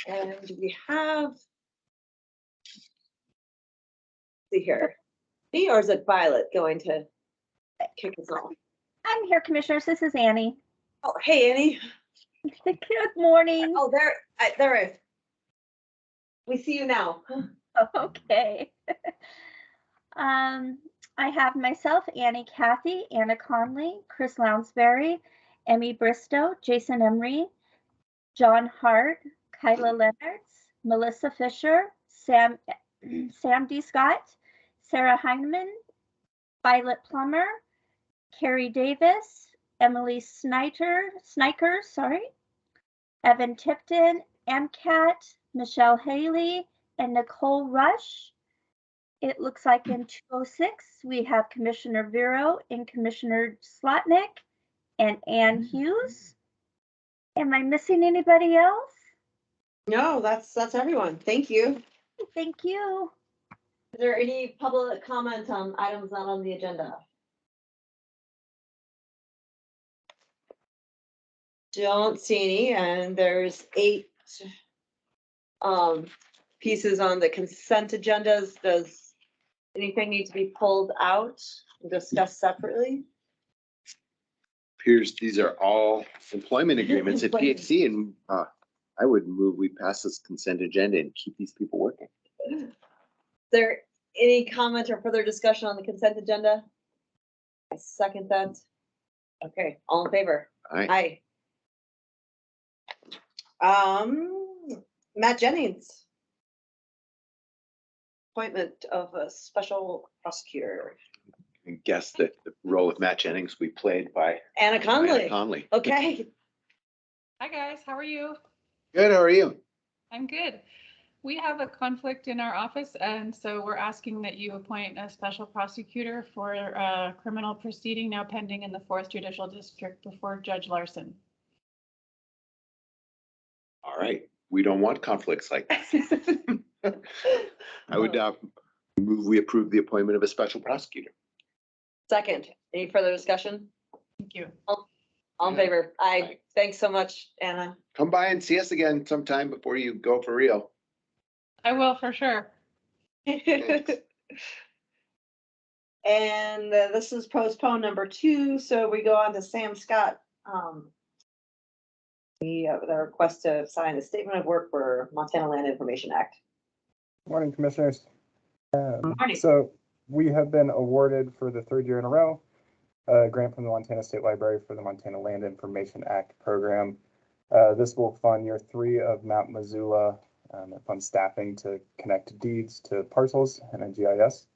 And we have, see here, me or is it Violet going to kick us off? I'm here, Commissioners. This is Annie. Oh, hey, Annie. Good morning. Oh, there. We see you now. Okay. I have myself, Annie Cathy, Anna Conley, Chris Lounsbury, Emmy Bristow, Jason Emery, John Hart, Kyla Leonards, Melissa Fisher, Sam D. Scott, Sarah Heineman, Violet Plummer, Carrie Davis, Emily Sniker, Evan Tipton, MCAT, Michelle Haley, and Nicole Rush. It looks like in 206, we have Commissioner Vero and Commissioner Slotnick and Ann Hughes. Am I missing anybody else? No, that's everyone. Thank you. Thank you. Is there any public comment on items not on the agenda? Don't see any, and there's 8 pieces on the consent agendas. Does anything need to be pulled out and discussed separately? Appears these are all employment agreements at PHC, and I would move we pass this consent agenda and keep these people working. Is there any comment or further discussion on the consent agenda? I second that. Okay, all in favor? Aye. Matt Jennings. Appointment of a special prosecutor. I guess that the role of Matt Jennings we played by Anna Conley. Anna Conley. Okay. Hi guys, how are you? Good, how are you? I'm good. We have a conflict in our office, and so we're asking that you appoint a special prosecutor for a criminal proceeding now pending in the 4th Judicial District before Judge Larson. All right, we don't want conflicts like that. I would move we approve the appointment of a special prosecutor. Second, any further discussion? Thank you. All in favor? Aye. Thanks so much, Anna. Come by and see us again sometime before you go for real. I will for sure. And this is postponed number 2, so we go on to Sam Scott. The request to sign a statement of work for Montana Land Information Act. Morning, Commissioners. Morning. So we have been awarded for the 3rd year in a row a grant from the Montana State Library for the Montana Land Information Act program. This will fund year 3 of Map Missoula. It funds staffing to connect deeds to parcels and a GIS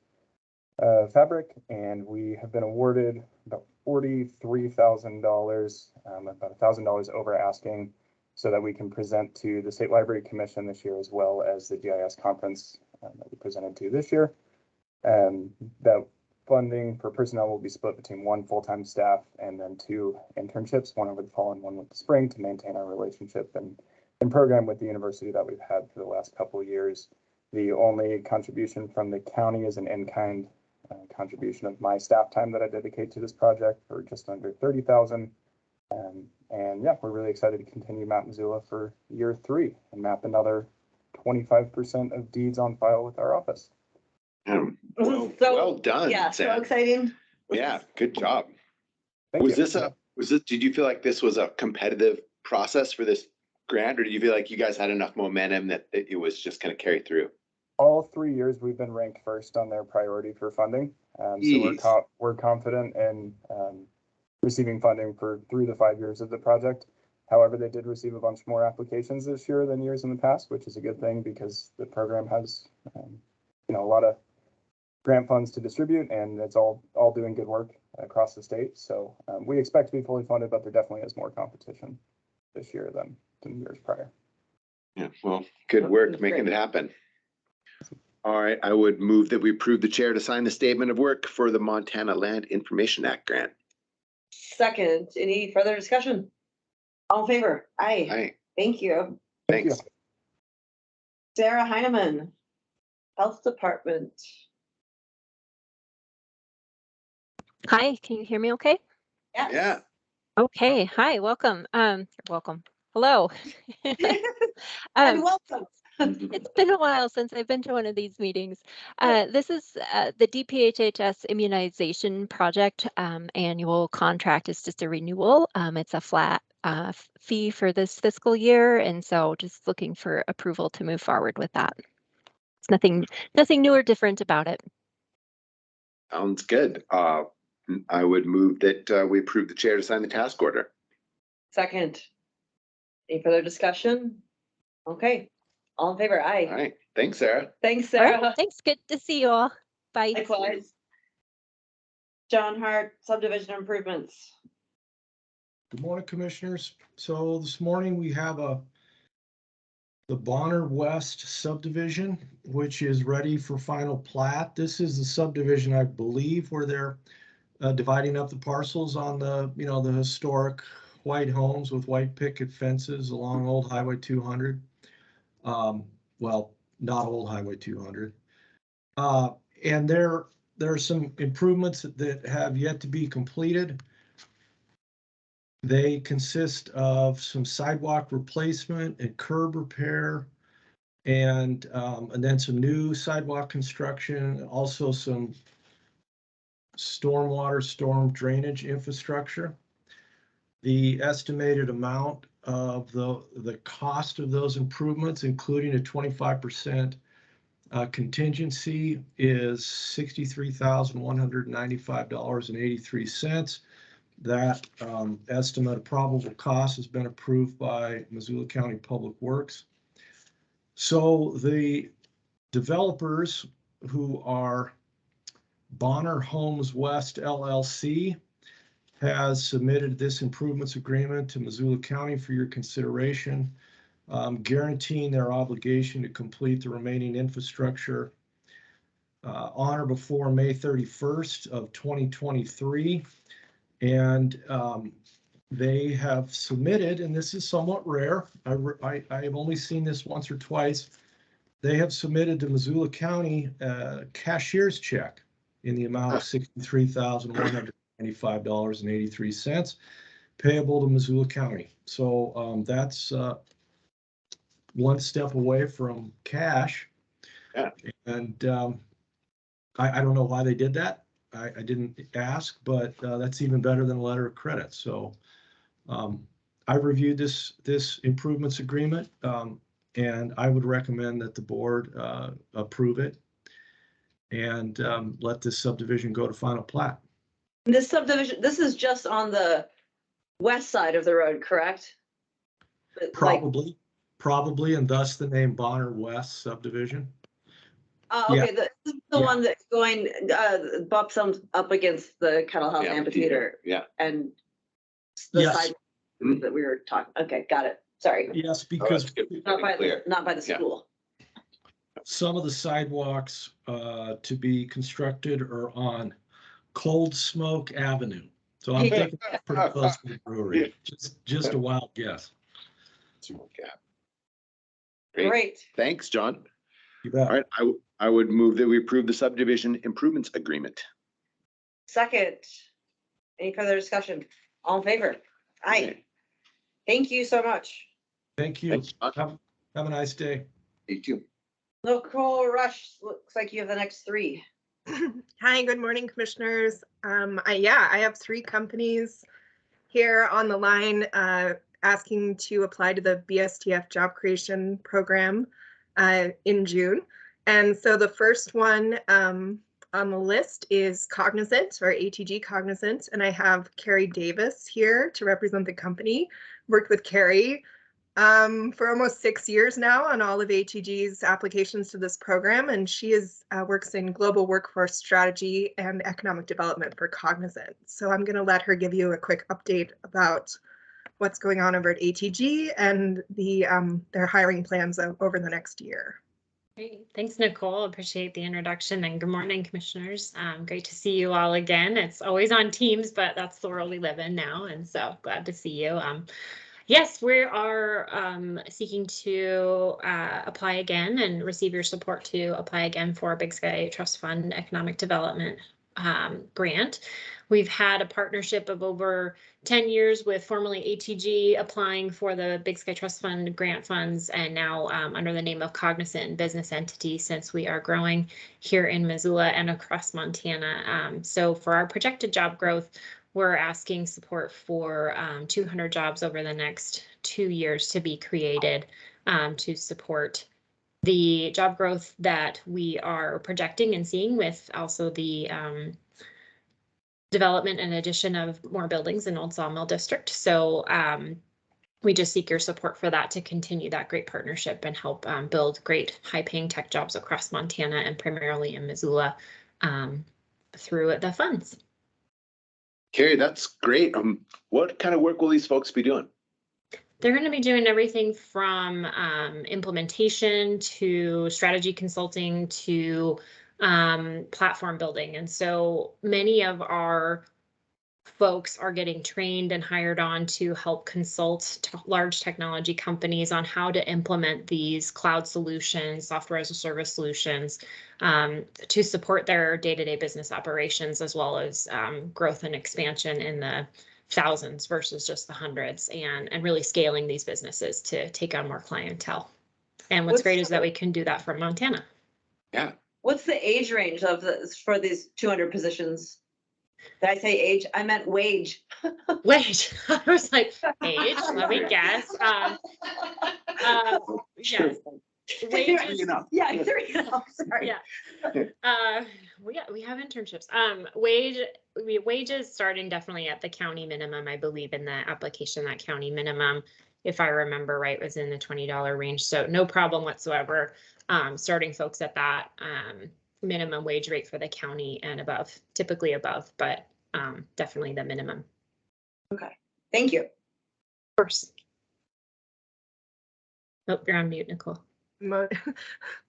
fabric, and we have been awarded about $43,000, about $1,000 over asking, so that we can present to the State Library Commission this year, as well as the GIS conference that we presented to this year. That funding for personnel will be split between 1 full-time staff and then 2 internships, one over the fall and one with the spring, to maintain our relationship and program with the university that we've had for the last couple of years. The only contribution from the county is an in-kind contribution of my staff time that I dedicate to this project for just under $30,000. And yeah, we're really excited to continue Map Missoula for year 3 and map another 25% of deeds on file with our office. Well done. Yeah, Sam. so exciting. Yeah, good job. Thank you. Did you feel like this was a competitive process for this grant, or did you feel like you guys had enough momentum that it was just going to carry through? All 3 years we've been ranked first on their priority for funding. So we're confident in receiving funding through the 5 years of the project. However, they did receive a bunch more applications this year than years in the past, which is a good thing because the program has a lot of grant funds to distribute, and it's all doing good work across the state. So we expect to be fully funded, but there definitely is more competition this year than years prior. Yeah, well, good work making it happen. All right, I would move that we approve the chair to sign the statement of work for the Montana Land Information Act grant. Second, any further discussion? All in favor? Aye. Aye. Thank you. Thanks. Sarah Heineman, Health Department. Hi, can you hear me okay? Yes. Yeah. Okay, hi, welcome. Welcome. Hello. And Um, welcome. It's been a while since I've been to one of these meetings. This is the DPHHS immunization project annual contract is just a renewal. It's a flat fee for this fiscal year, and so just looking for approval to move forward with that. It's nothing new or different about it. Sounds good. I would move that we approve the chair to sign the task order. Second. Any further discussion? Okay, all in favor, All aye. right. Thanks, Sarah. Thanks, All right, Sarah. thanks. Good to see you all. Bye. Likewise. John Hart, Subdivision Improvements. Good morning, Commissioners. So this morning we have the Bonner West subdivision, which is ready for final plat. This is the subdivision, I believe, where they're dividing up the parcels on the historic white homes with white picket fences along Old Highway 200. Well, not Old Highway 200. And there are some improvements that have yet to be completed. They consist of some sidewalk replacement and curb repair, and then some new sidewalk construction, also some storm drainage infrastructure. The estimated amount of the cost of those improvements, including a 25% contingency, is $63,195.83. That estimate of probable cost has been approved by Missoula County Public Works. So the developers, who are Bonner Homes West LLC, has submitted this improvements agreement to Missoula County for your consideration, guaranteeing their obligation to complete the remaining infrastructure on or before May 31st of 2023. And they have submitted, and this is somewhat rare, I have only seen this once or twice, they have submitted to Missoula County a cashier's check in the amount of $63,195.83 payable to Missoula County. So that's one step away from cash. Yeah. And I don't know why they did that. I didn't ask, but that's even better than a letter of credit. So I reviewed this improvements agreement, and I would recommend that the board approve it and let this subdivision go to final plat. This subdivision, this is just on the west side of the road, correct? But, like, Probably, and thus the name Bonner West subdivision. okay, this is the Yeah. one that's going, bumps up against the Kettle House Amphitheater Yeah. and the Yes. side that we were talking, okay, got it, sorry. Yes, Oh, because that's good. Not by Clear. the Yeah. school. some of the sidewalks to be constructed are on Cold Smoke Avenue. So I'm thinking it's pretty close to the brewery. Just a wild guess. Yeah. Great. Thanks, John. You bet. All right, I would move that we approve the subdivision improvements agreement. Second, any further discussion? All in favor? Aye. Thank you so much. Thank you. Thanks, John. Have a nice day. You too. Local Rush, looks like you have the next three. Hi, good morning, commissioners. I have three companies here on the line asking to apply to the BSTF job creation program in June. And so the first one on the list is Cognizant, or ATG Cognizant, and I have Carrie Davis here to represent the company. Worked with Carrie for almost 6 years now on all of ATG's applications to this program, and she works in global workforce strategy and economic development for Cognizant. So I'm going to let her give you a quick update about what's going on over at ATG and their hiring plans over the next year. Great. Thanks, Nicole. Appreciate the introduction, and good morning, commissioners. Great to see you all again. It's always on Teams, but that's the world we live in now, and so glad to see you. Yes, we are seeking to apply again and receive your support to apply again for Big Sky Trust Fund Economic Development grant. We've had a partnership of over 10 years with formerly ATG applying for the Big Sky Trust Fund grant funds, and now under the name of Cognizant business entity, since we are growing here in Missoula and across Montana. So for our projected job growth, we're asking support for 200 jobs over the next 2 years to be created to support the job growth that we are projecting and seeing, with also the development and addition of more buildings in Old Sawmill District. So we just seek your support for that to continue that great partnership and help build great high-paying tech jobs across Montana and primarily in Missoula through the funds. Carrie, that's great. What kind of work will these folks be doing? They're going to be doing everything from implementation to strategy consulting to platform building. And so many of our folks are getting trained and hired on to help consult large technology companies on how to implement these cloud solutions, software as a service solutions, to support their day-to-day business operations, as well as growth and expansion in the thousands versus just the hundreds, and really scaling these businesses to take on more clientele. And what's great is that we can do that from Montana. Yeah. What's the age range of for these 200 positions? Did I say age? I meant wage. Wage. I was like, age, let me guess. Sure. Yes. Wages. Yeah, sorry. Yeah. We have internships. Wages starting definitely at the county minimum. I believe in the application, that county minimum, if I remember right, was in the $20 range. So no problem whatsoever. Starting folks at that minimum wage rate for the county and above, typically above, but definitely the minimum. Okay, thank you. Of course. Oh, you're on mute, Nicole.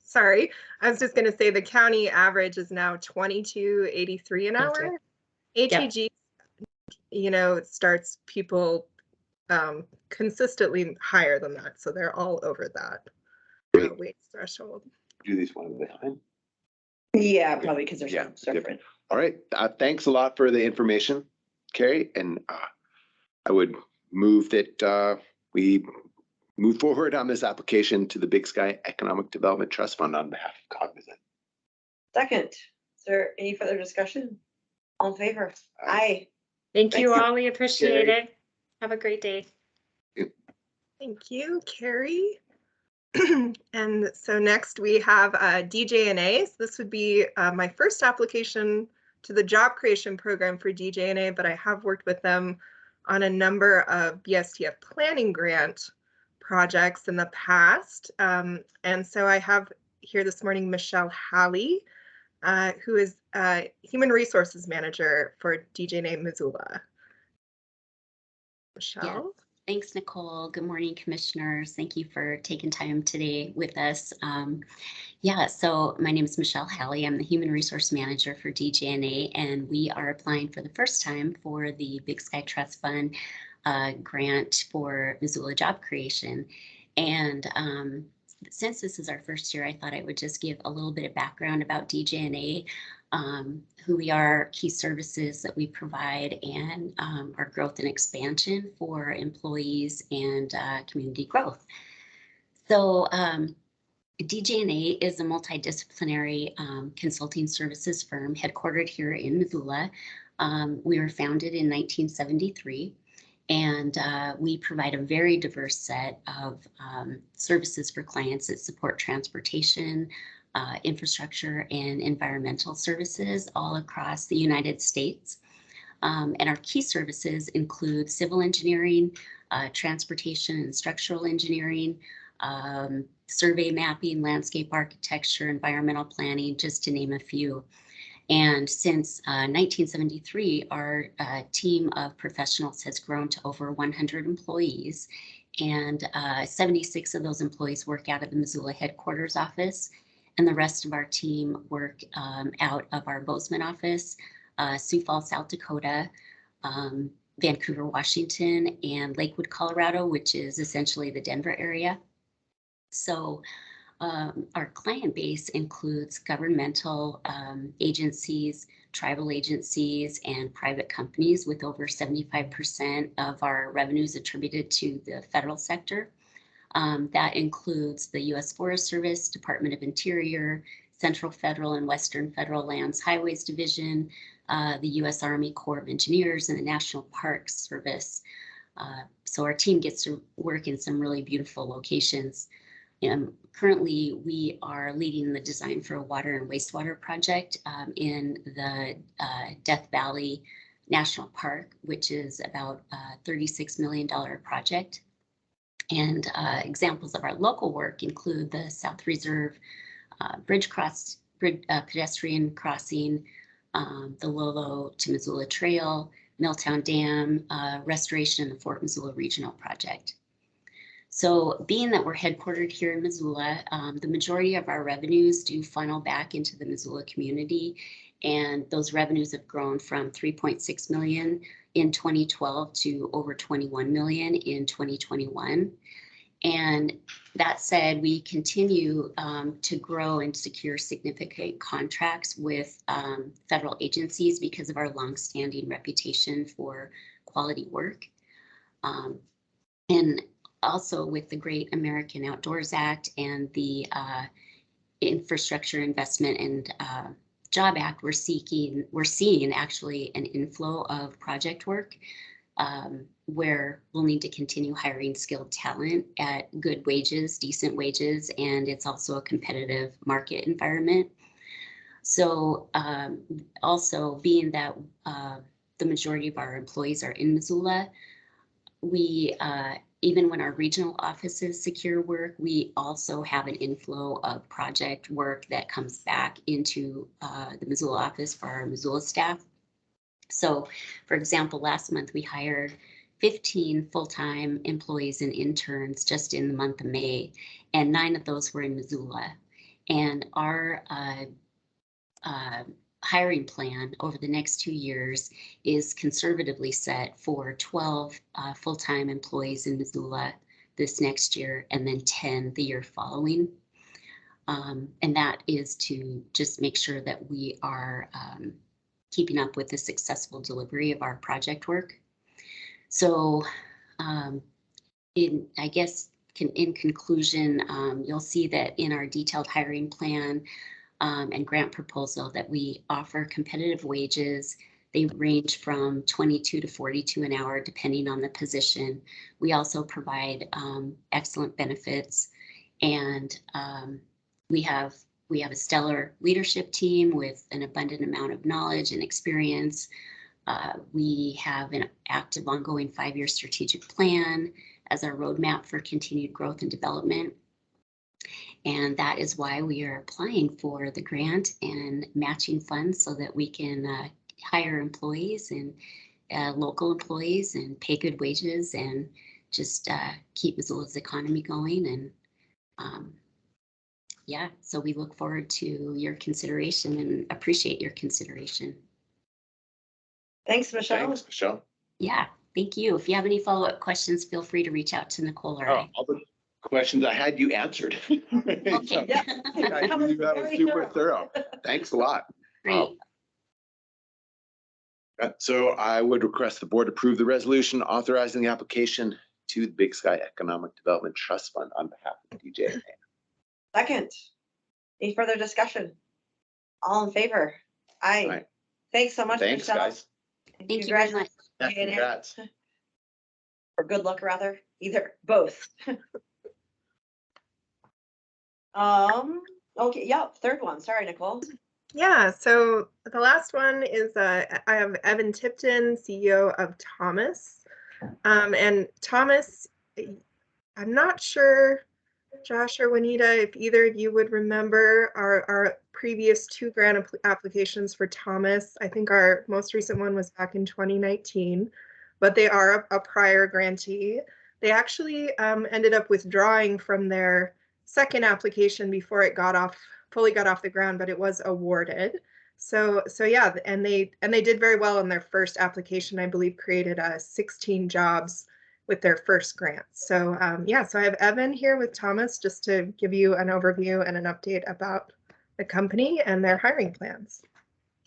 Sorry, I was just going to say the county average is now $22.83 an hour. ATG, you know, starts people consistently higher than that, so they're all over that wage threshold. Do these one at a time? Yeah, probably because they're so different. All right. Thanks a lot for the information, Carrie. And I would move that we move forward on this application to the Big Sky Economic Development Trust Fund on behalf of Cognizant. Second, is there any further discussion? All in favor? Aye. Thank you all. We appreciate it. Have a great day. Thank you, Carrie. And so next we have DJNA. So this would be my first application to the job creation program for DJNA, but I have worked with them on a number of BSTF planning grant projects in the past. And so I have here this morning Michelle Halley, who is Human Resources Manager for DJNA Missoula. Michelle? Yeah. Thanks, Nicole. Good morning, commissioners. Thank you for taking time today with us. So my name is Michelle Halley. I'm the Human Resource Manager for DJNA, and we are applying for the first time for the Big Sky Trust Fund grant for Missoula job creation. And since this is our first year, I thought I would just give a little bit of background about DJNA, who we are, key services that we provide, and our growth and expansion for employees and community growth. So DJNA is a multidisciplinary consulting services firm headquartered here in Missoula. We were founded in 1973. And we provide a very diverse set of services for clients that support transportation, infrastructure, and environmental services all across the United States. And our key services include civil engineering, transportation and structural engineering, survey mapping, landscape architecture, environmental planning, just to name a few. And since 1973, our team of professionals has grown to over 100 employees, and 76 of those employees work out of the Missoula headquarters office, and the rest of our team work out of our Bozeman office, Sioux Falls, South Dakota, Vancouver, Washington, and Lakewood, Colorado, which is essentially the Denver area. So our client base includes governmental agencies, tribal agencies, and private companies, with over 75% of our revenues attributed to the federal sector. That includes the U.S. Forest Service, Department of Interior, Central Federal and Western Federal Lands Highways Division, the U.S. Army Corps of Engineers, and the National Park Service. So our team gets to work in some really beautiful locations. Currently, we are leading the design for a water and wastewater project in the Death Valley National Park, which is about a $36 million project. And examples of our local work include the South Reserve pedestrian crossing, the Lolo to Missoula Trail, Milltown Dam, restoration in the Fort Missoula Regional Project. So being that we're headquartered here in Missoula, the majority of our revenues do funnel back into the Missoula community, and those revenues have grown from 3.6 million in 2012 to over 21 million in 2021. And that said, we continue to grow and secure significant contracts with federal agencies because of our longstanding reputation for quality work. And also with the Great American Outdoors Act and the Infrastructure Investment and Job Act, we're seeing actually an inflow of project work where we'll need to continue hiring skilled talent at good wages, decent wages, and it's also a competitive market environment. So also being that the majority of our employees are in Missoula, we even when our regional offices secure work, we also have an inflow of project work that comes back into the Missoula office for our Missoula staff. So, for example, last month we hired 15 full-time employees and interns just in the month of May, and 9 of those were in Missoula. And our hiring plan over the next 2 years is conservatively set for 12 full-time employees in Missoula this next year, and then 10 the year following. And that is to just make sure that we are keeping up with the successful delivery of our project work. So in conclusion, you'll see that in our detailed hiring plan and grant proposal that we offer competitive wages. They range from 22 to 42 an hour, depending on the position. We also provide excellent benefits, and we have a stellar leadership team with an abundant amount of knowledge and experience. We have an active, ongoing 5-year strategic plan as our roadmap for continued growth and development. And that is why we are applying for the grant and matching funds so that we can hire employees and local employees and pay good wages and just keep Missoula's economy going. And yeah, so we look forward to your consideration and appreciate your consideration. Thanks, Michelle. Thanks, Michelle. Yeah, thank you. If you have any follow-up questions, feel free to reach out to Nicole or I. All the questions I had, you answered. Okay. So, yeah, that was super thorough. Thanks a lot. Great. So I would request the board approve the resolution authorizing the application to the Big Sky Economic Development Trust Fund on behalf of DJNA. Second, any further discussion? All in favor? Aye. Aye. Thanks so much, Thanks, Michelle. guys. Thank you very much. Yeah, congrats. Or good luck, rather, either, both. Okay, yeah, third one. Sorry, Nicole. Yeah, so the last one is I have Evan Tipton, CEO of Thomas. And Thomas, I'm not sure, Josh or Juanita, if either of you would remember our previous 2 grant applications for Thomas. I think our most recent one was back in 2019, but they are a prior grantee. They actually ended up withdrawing from their second application before it fully got off the ground, but it was awarded. So yeah, and they did very well in their first application. I believe created 16 jobs with their first grant. So yeah, so I have Evan here with Thomas just to give you an overview and an update about the company and their hiring plans.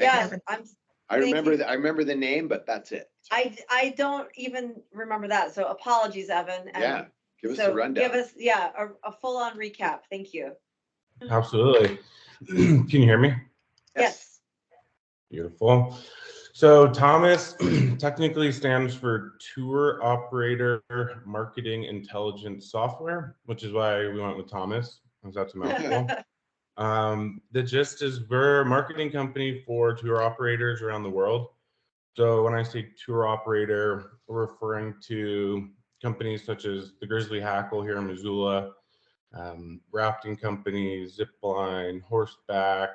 Yeah, I'm, I Thank remember, you. I remember the name, but that's it. I don't even remember that, so apologies, Evan. and Yeah, give us so a rundown. Give us, yeah, a full-on recap, thank you. Absolutely. Can you hear me? Yes. Beautiful. So Thomas technically stands for Tour Operator Marketing Intelligence Software, which is why we went with Thomas, because that's a mouthful. The gist is we're a marketing company for tour operators around the world. So when I say tour operator, we're referring to companies such as the Grizzly Hackle here in Missoula, rafting companies, zip line, horseback.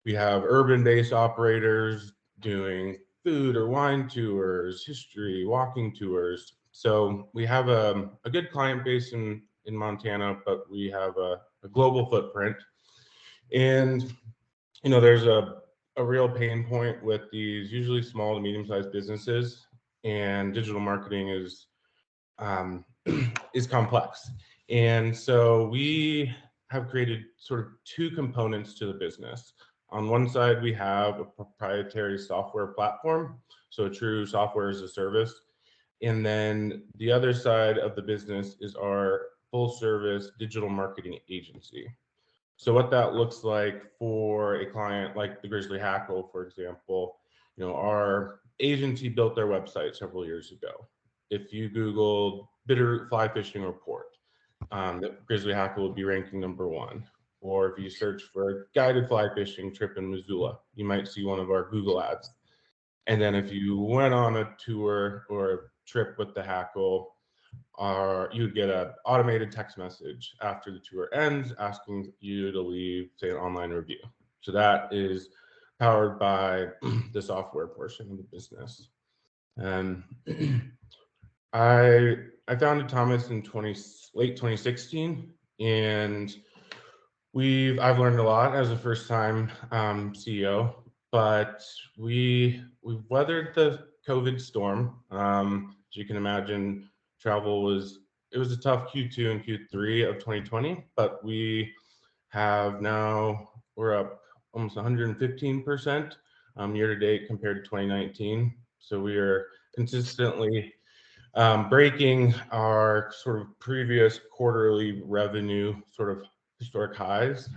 We have urban-based operators doing food or wine tours, history, walking tours. So we have a good client base in Montana, but we have a global footprint. And, you know, there's a real pain point with these usually small to medium-sized businesses, and digital marketing is complex. And so we have created sort of two components to the business. On one side, we have a proprietary software platform, so a true software as a service. And then the other side of the business is our full service digital marketing agency. So what that looks like for a client like the Grizzly Hackle, for example, you know, our agency built their website several years ago. If you Googled Bitterroot Fly Fishing Report, the Grizzly Hackle would be ranking #1. Or if you search for a guided fly fishing trip in Missoula, you might see one of our Google ads. And then if you went on a tour or a trip with the Hackle, you would get an automated text message after the tour ends asking you to leave, say, an online review. So that is powered by the software portion of the business. I founded Thomas in late 2016, and I've learned a lot as a first-time CEO, but we've weathered the COVID storm. As you can imagine, it was a tough Q2 and Q3 of 2020, but we're up almost 115% year to date compared to 2019. So we are consistently breaking our sort of previous quarterly revenue sort of historic highs.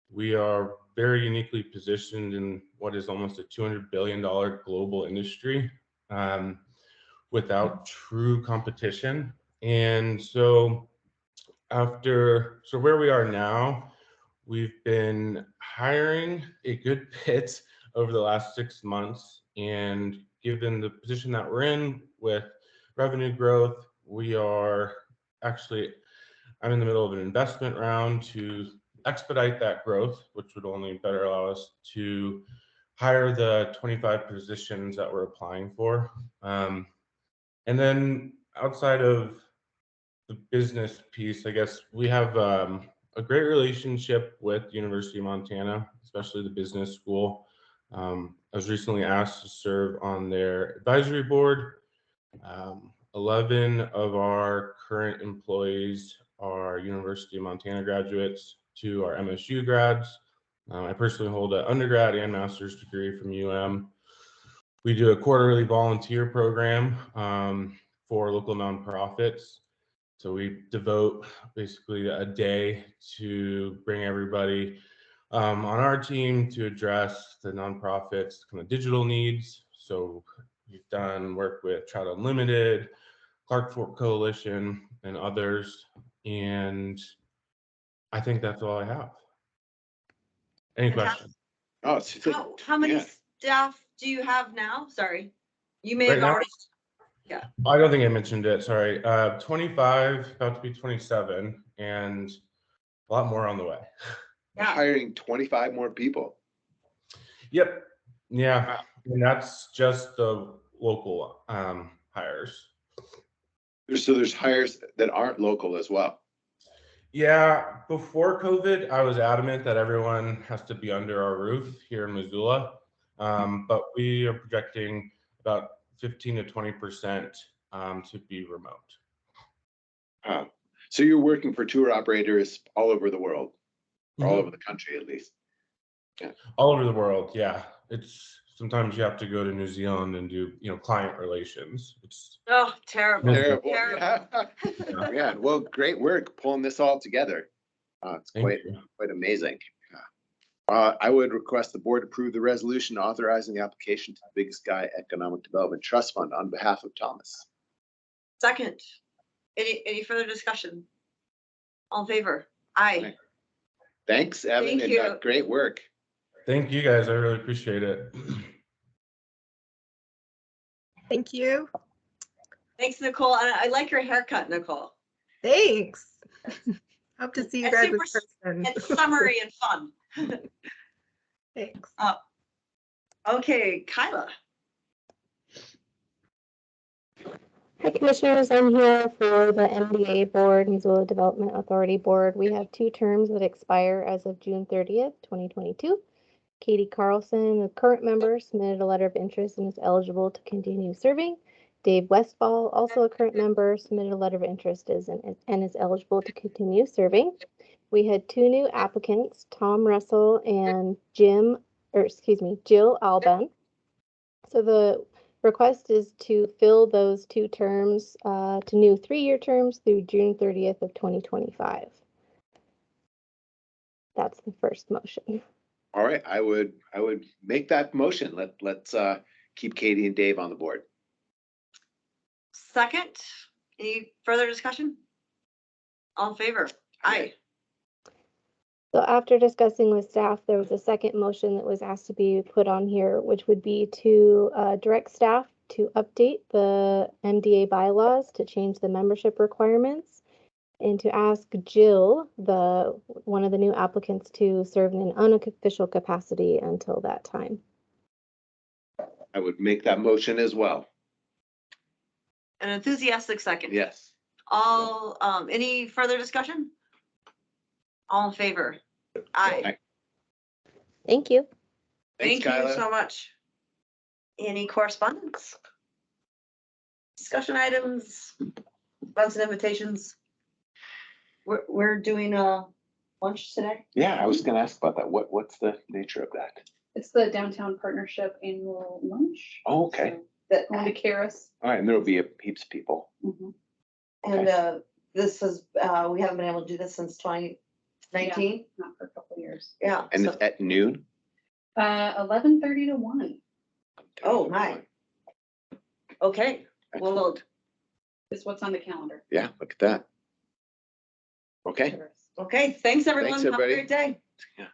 We are very uniquely positioned in what is almost a $200 billion global industry without true competition. And so where we are now, we've been hiring a good bit over the last 6 months, and given the position that we're in with revenue growth, I'm in the middle of an investment round to expedite that growth, which would only better allow us to hire the 25 positions that we're applying for. And then outside of the business piece, I guess we have a great relationship with the University of Montana, especially the business school. I was recently asked to serve on their advisory board. 11 of our current employees are University of Montana graduates, 2 are MSU grads. I personally hold an undergrad and master's degree from UM. We do a quarterly volunteer program for local nonprofits. So we devote basically a day to bring everybody on our team to address the nonprofits' kind of digital needs. So we've done work with Trout Unlimited, Clark Fork Coalition, and others. And I think that's all I have. Any questions? Oh, How many yeah. staff do you have now? Sorry, you may have Right now? already. I don't think I mentioned it, sorry. 25, about to be 27, and a lot more on the way. Hiring 25 more people. Yep. Yeah. And that's just the local hires. So there's hires that aren't local as well. Yeah. Before COVID, I was adamant that everyone has to be under our roof here in Missoula. But we are projecting about 15 to 20% to be remote. So you're working for tour operators all over the world, or all Mhm. over the country at least. All over the world, yeah. It's sometimes you have to go to New Zealand and do, client relations. It's Oh, terrible. Terrible. Terrible. Yeah. Yeah, well, great work pulling this all together. It's Thank quite you. amazing. I would request the board approve the resolution authorizing the application to the Big Sky Economic Development Trust Fund on behalf of Thomas. Second, any further discussion? All in favor? Aye. Thanks, Evan, Thank you. and great work. Thank you guys. I really appreciate it. Thank you. Thanks, Nicole. And I like your haircut, Nicole. Thanks. Hope to see you It's guys in super- person. It's summery and fun. Thanks. Okay, Kyla. Hi Commissioners, I'm here for the MDA Board, Missoula Development Authority Board. We have 2 terms that expire as of June 30th, 2022. Katie Carlson, the current member, submitted a letter of interest and is eligible to continue serving. Dave Westfall, also a current member, submitted a letter of interest and is eligible to continue serving. We had 2 new applicants, Tom Russell and Jill Alban. So the request is to fill those 2 terms to new 3-year terms through June 30th of 2025. That's the first motion. All right, I would make that motion. Let's keep Katie and Dave on the board. Second, any further discussion? All in favor? Aye. So after discussing with staff, there was a second motion that was asked to be put on here, which would be to direct staff to update the MDA bylaws to change the membership requirements and to ask Jill, one of the new applicants, to serve in an unofficial capacity until that time. I would make that motion as well. An enthusiastic second. Yes. All, any further discussion? All in favor? Aye. Thank you. Thanks, Thank you Kyla. so much. Any correspondence? Discussion items, events and invitations? We're doing lunch today? Yeah, I was gonna ask about that. What's the nature of that? It's the Downtown Partnership Annual Lunch. Oh, okay. So that going to Karis. All right, and there'll be heaps of people. And this is, we haven't been able to do this since 2019. Not for a couple of years. Yeah. And so- it's at noon? 11:30 to 1 Oh, my. Okay, well, is what's on the calendar. Yeah, look at that. Okay. okay, thanks everyone. Thanks, Have a everybody. great day. Yeah.